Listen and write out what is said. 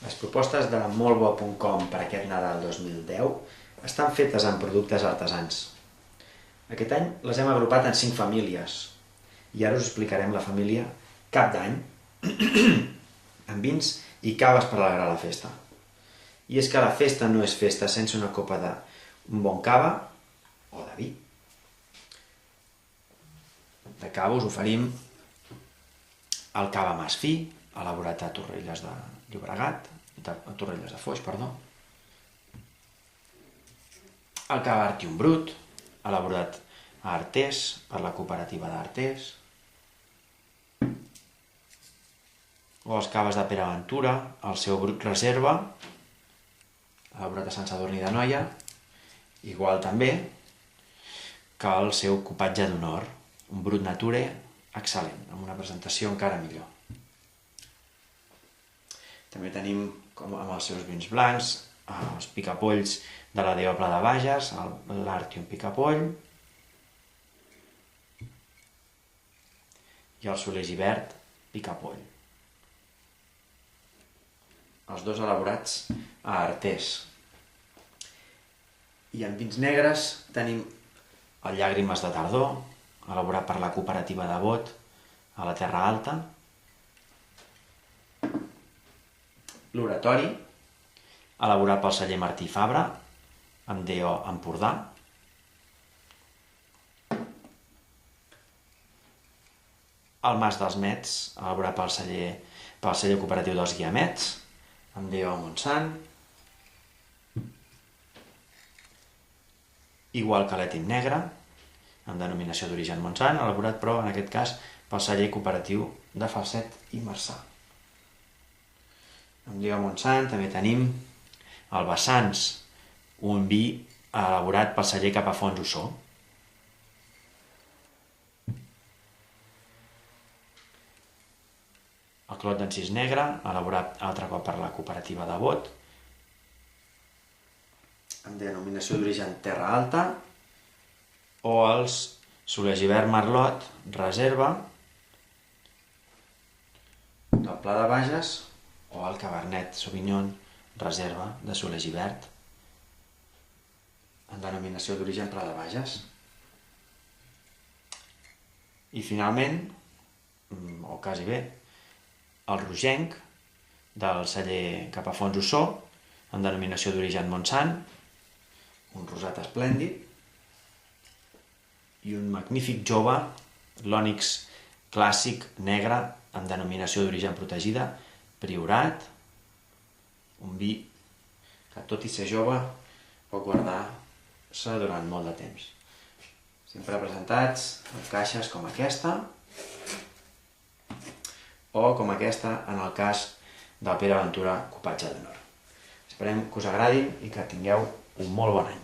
Les propostes de moltbo.com per aquest Nadal 2010 estan fetes amb productes artesans. Aquest any les hem agrupat en 5 famílies i ara us explicarem la família Cap d'Any amb vins i caves per alegrar la festa. I és que la festa no és festa sense una copa d'un bon cava o de vi. De cava us oferim el cava Masfí, elaborat a Torrelles de Llobregat, a Torrelles de Foix, perdó. El cava Artium Brut, elaborat a Artés, per la cooperativa d'Artés. O els caves de Pere Ventura, el seu Brut Reserva, elaborat a Sant Sadurní d'Anoia, igual també que el seu copatge d'honor, un Brut Nature excel·lent, amb una presentació encara millor. També tenim, com amb els seus vins blancs, els picapolls de la Déu Pla de Bages, l'Artium Picapoll, i el Soler Gibert Picapoll. Els dos elaborats a Artés. I en vins negres tenim el Llàgrimes de Tardor, elaborat per la cooperativa de Bot a la Terra Alta. L'Oratori, elaborat pel celler Martí Fabra, amb DO Empordà. El Mas dels Mets, elaborat pel celler cooperatiu dels Guiamets, amb DO Montsant. Igual que l'Ètim Negre, amb denominació d'origen Montsant, elaborat però en aquest cas pel celler cooperatiu de Falset i Marçà. Amb DO Montsant també tenim el Vessants, un vi elaborat pel celler Capafons Ossó. El Clot d'Encís Negre, elaborat altre cop per la cooperativa de Bot, amb denominació d'origen Terra Alta, o els Soler Gibert Merlot Reserva del Pla de Bages, o el Cabernet Sauvignon Reserva de Soler Gibert, en denominació d'origen Pla de Bages. I finalment, o quasi bé, el Rogenc del celler Capafons Ossó, en denominació d'origen Montsant, un rosat esplèndid, i un magnífic jove, l'Ònix clàssic negre, amb denominació d'origen protegida, Priorat, un vi que tot i ser jove pot guardar-se durant molt de temps. Sempre presentats en caixes com aquesta, o com aquesta en el cas del Pere Ventura Copatge d'Honor. Esperem que us agradin i que tingueu un molt bon any.